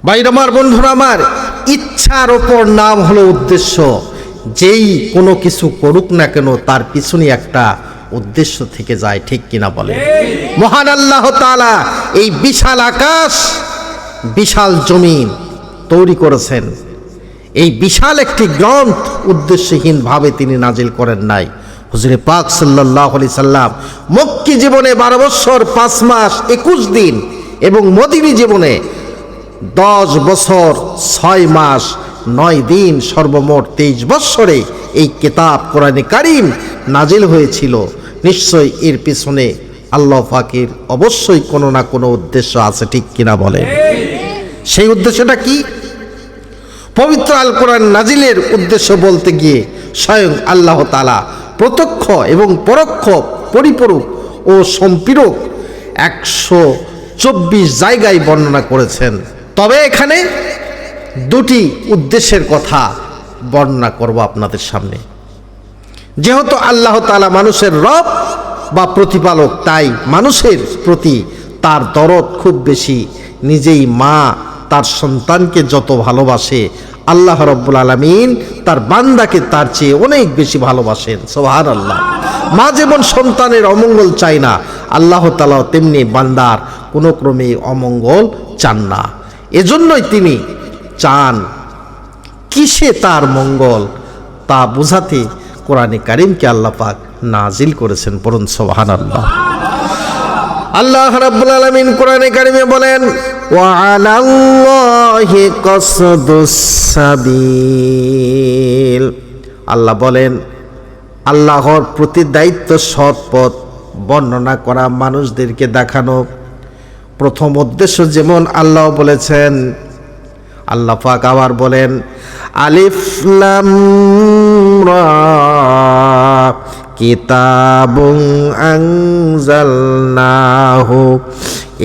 ভাইরা আমার, বন্ধুরা আমার, ইচ্ছার ওপর নাম হলো উদ্দেশ্য। যেই কোনো কিছু করুক না কেন তার পিছনে একটা উদ্দেশ্য থেকে যায়, ঠিক কিনা বলে? মহান আল্লাহ তাআলা এই বিশাল আকাশ, বিশাল জমিন তৈরি করেছেন। এই বিশাল একটি গ্রন্থ উদ্দেশ্যহীন ভাবে তিনি নাজিল করেন নাই। হুজুরে পাক সাল্লাল্লাহু আলাইহি সাল্লাম মক্কি জীবনে 12 বছর 5 মাস 21 দিন এবং মদিনী জীবনে 10 বছর 6 মাস 9 দিন, সর্বমোট 23 বছরে এই কিতাব কোরআনে কারীম নাজিল হয়েছিল। নিশ্চয়ই এর পিছনে আল্লাহ পাকের অবশ্যই কোনো না কোনো উদ্দেশ্য আছে, ঠিক কিনা বলে? সেই উদ্দেশ্যটা কি? পবিত্র আল কোরআন নাজিলের উদ্দেশ্য বলতে গিয়ে স্বয়ং আল্লাহ তাআলা প্রত্যক্ষ এবং পরোক্ষ, পরিপূরক ও সম্পূরক 124 জায়গায় বর্ণনা করেছেন। তবে এখানে দুটি উদ্দেশ্যের কথা বর্ণনা করব আপনাদের সামনে। যেহেতু আল্লাহ তাআলা মানুষের রব বা প্রতিপালক, তাই মানুষের প্রতি তার দরদ খুব বেশি। নিজেই মা তার সন্তানকে যত ভালোবাসে, আল্লাহ রাব্বুল আলামিন তার বান্দাকে তার চেয়ে অনেক বেশি ভালোবাসেন। সুবহানাল্লাহ। মা যেমন সন্তানের অমঙ্গল চায় না, আল্লাহ তাআলা তেমনি বান্দার কোনো ক্রমে অমঙ্গল চান না। এজন্যই তিনি চান কিসে তার মঙ্গল তা বোঝাতে কোরআনে কারীমকে আল্লাহ পাক নাজিল করেছেন। পড়ুন সুবহানাল্লাহ। আল্লাহ রাব্বুল আলামিন কোরআনে কারীমে বলেন, ওয়া আলাল্লাহি কাসদুস সাবিল। আল্লাহ বলেন, আল্লাহর প্রতি দায়িত্ব সৎ পথ বর্ণনা করা, মানুষদেরকে দেখানো। প্রথম উদ্দেশ্য যেমন আল্লাহ বলেছেন, আল্লাহ পাক আবার বলেন, আলিফ লাম রা কিতাবুন আনজালনাহু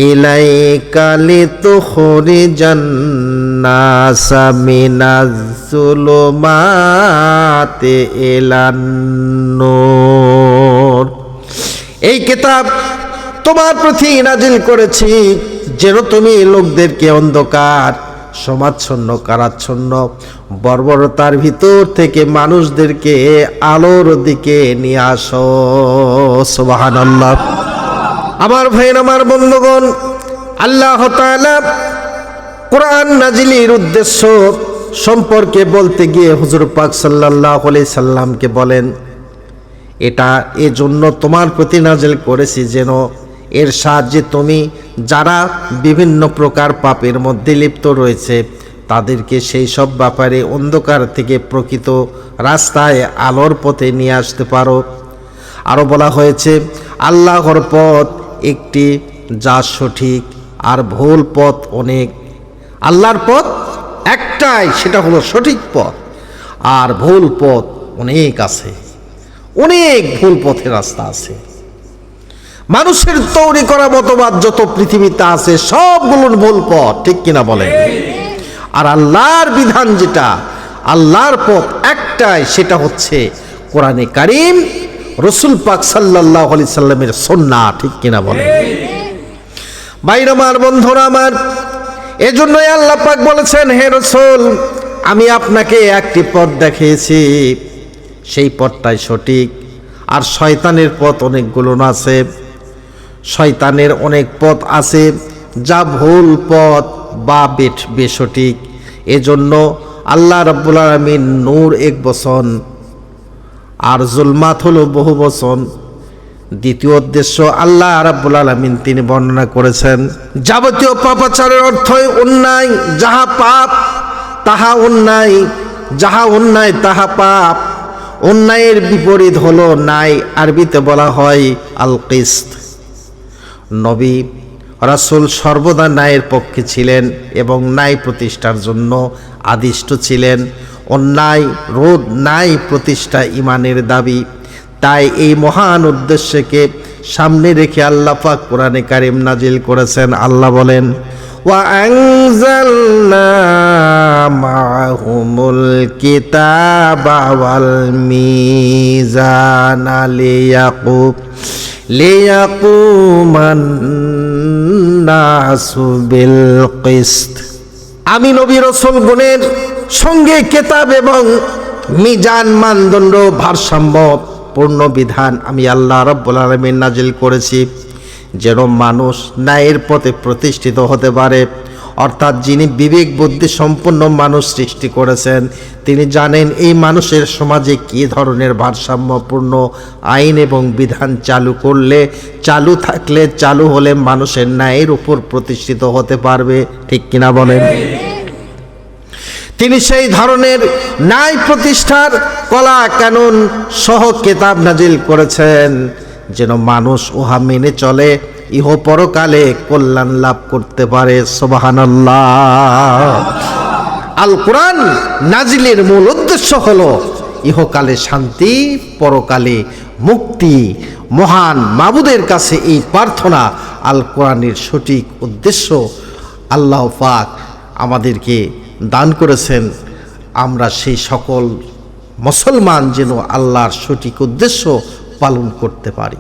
ইলাইকা লিতুখরিজান নাসা মিনাজ যুলুমাতি ইলান নূর। এই কিতাব তোমার প্রতি নাজিল করেছি যেন তুমি লোকদেরকে অন্ধকার, সমাচ্ছন্ন, কারাচ্ছন্ন, বর্বরতার ভিতর থেকে মানুষদেরকে আলোর দিকে নিয়ে আসো। সুবহানাল্লাহ। আমার ভাইয়ের, আমার বন্ধুগণ, আল্লাহ তাআলা কোরআন নাজিলের উদ্দেশ্য সম্পর্কে বলতে গিয়ে হুজুর পাক সাল্লাল্লাহু আলাইহি সাল্লামকে বলেন, এটা এজন্য তোমার প্রতি নাজিল করেছি যেন এর সাহায্যে তুমি যারা বিভিন্ন প্রকার পাপের মধ্যে লিপ্ত রয়েছে তাদেরকে সেই সব ব্যাপারে অন্ধকার থেকে প্রকৃত রাস্তায় আলোর পথে নিয়ে আসতে পারো। আরও বলা হয়েছে, আল্লাহর পথ একটি যা সঠিক, আর ভুল পথ অনেক। আল্লাহর পথ একটাই, সেটা হলো সঠিক পথ, আর ভুল পথ অনেক আছে, অনেক ভুল পথের রাস্তা আছে। মানুষের তৈরি করা মতবাদ যত পৃথিবীতে আছে সবগুলোর ভুল পথ, ঠিক কিনা বলেন? আর আল্লাহর বিধান যেটা, আল্লাহর পথ একটাই, সেটা হচ্ছে কোরআনে কারীম, রাসূল পাক সাল্লাল্লাহু আলাইহি সাল্লামের সুন্নাহ, ঠিক কিনা বলেন? ভাইরা আমার, বন্ধুরা আমার, এজন্যই আল্লাহ পাক বলেছেন, হে রাসূল, আমি আপনাকে একটি পথ দেখিয়েছি, সেই পথটাই সঠিক। আর শয়তানের পথ অনেকগুলো আছে, শয়তানের অনেক পথ আছে যা ভুল পথ বা বেসঠিক। এজন্য আল্লাহ রাব্বুল আলামিন নূর এক বচন আর জুলমাত হলো বহু বচন। দ্বিতীয় উদ্দেশ্য আল্লাহ রাব্বুল আলামিন তিনি বর্ণনা করেছেন, যাবতীয় পাপাচারের অর্থই অন্যায়, যাহা পাপ তাহা অন্যায়, যাহা অন্যায় তাহা পাপ। অন্যায়ের বিপরীত হলো ন্যায়, আরবিতে বলা হয় আল কিসত। নবী রাসূল সর্বদা ন্যায়ের পক্ষে ছিলেন এবং ন্যায় প্রতিষ্ঠার জন্য আদিষ্ট ছিলেন। অন্যায় রোধ, ন্যায় প্রতিষ্ঠা ইমানের দাবি। তাই এই মহান উদ্দেশ্যকে সামনে রেখে আল্লাহ পাক কোরআনে কারীম নাজিল করেছেন। আল্লাহ বলেন, ওয়া আনজালনা মাআহুমুল কিতাবা ওয়াল মিজানা লিয়াকুমান নাসু বিল কিসত। আমি নবী রাসূল গুণের সঙ্গে কিতাব এবং মিজান মানদণ্ড ভারসাম্য পূর্ণ বিধান আমি আল্লাহ রাব্বুল আলামিন নাজিল করেছি, যেন মানুষ ন্যায়ের পথে প্রতিষ্ঠিত হতে পারে। অর্থাৎ যিনি বিবেক বুদ্ধি সম্পন্ন মানুষ সৃষ্টি করেছেন, তিনি জানেন এই মানুষের সমাজে কী ধরনের ভারসাম্যপূর্ণ আইন এবং বিধান চালু থাকলে চালু হলে মানুষের ন্যায়ের উপর প্রতিষ্ঠিত হতে পারবে। ঠিক কিনা বলেন? তিনি সেই ধরনের ন্যায় প্রতিষ্ঠার কলা কানুন সহ কিতাব নাজিল করেছেন, যেন মানুষ উহা মেনে চলে ইহ পরকালে কল্যাণ লাভ করতে পারে। সুবহানাল্লাহ। আল কোরআন নাজিলের মূল উদ্দেশ্য হলো ইহকালে শান্তি, পরকালে মুক্তি। মহান মাবুদের কাছে এই প্রার্থনা আল কোরআনের সঠিক উদ্দেশ্য। আল্লাহ পাক আমাদেরকে দান করেছেন আমরা সেই সকল মুসলমান যেন আল্লাহর সঠিক উদ্দেশ্য পালন করতে পারি।